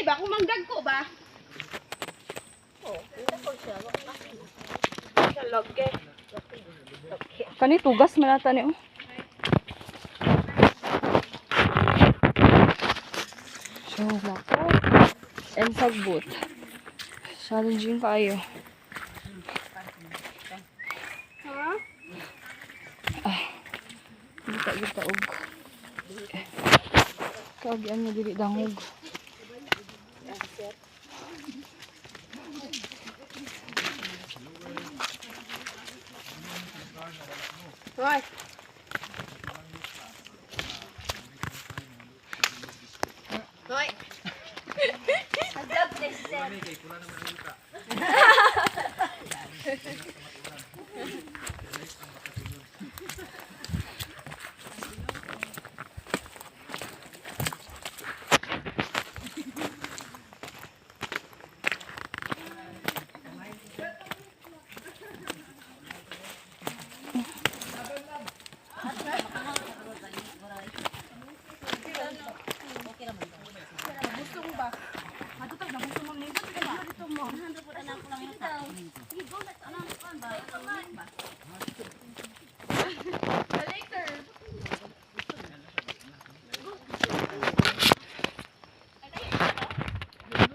ba? Kung mangdag ko ba? Oh, ito po siya. Lagi. Kani tugas malata ni oh. So, lako. And sagbot. Challenging kayo. Ha? Gita og. Kagian niya dili dangog. Hoy. Hoy. Agad, Dexter.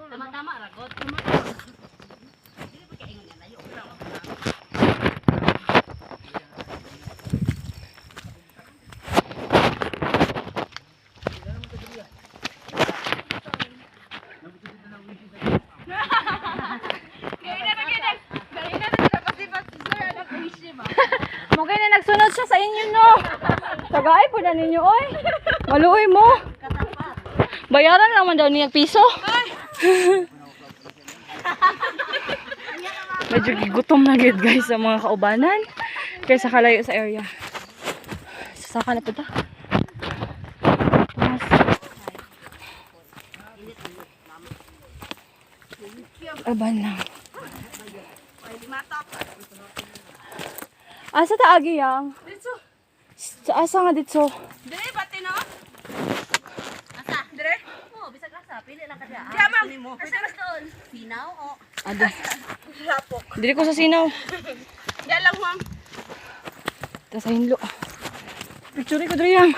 Tama-tama, ragot. Mugay na nagsunod siya sa inyo no. Tagay po na ninyo oy. Maluoy mo. Bayaran lang man daw niya piso. Medyo gigutom na gid guys sa mga kaubanan. Kaysa kalayo sa area. Sasaka na po ta. Aban lang. Asa ta agi yang? Dito. Asa nga dito? Dire pati no? Asa? Dire. Oh, bisag asa. Pili lang ka dyan. Diya, ma'am. Asa mas doon? Sinaw o? Ado. Lapok. Dili ko sa sinaw. Diya lang, Juan. Ta sa hinlo. Picture ko diri yang.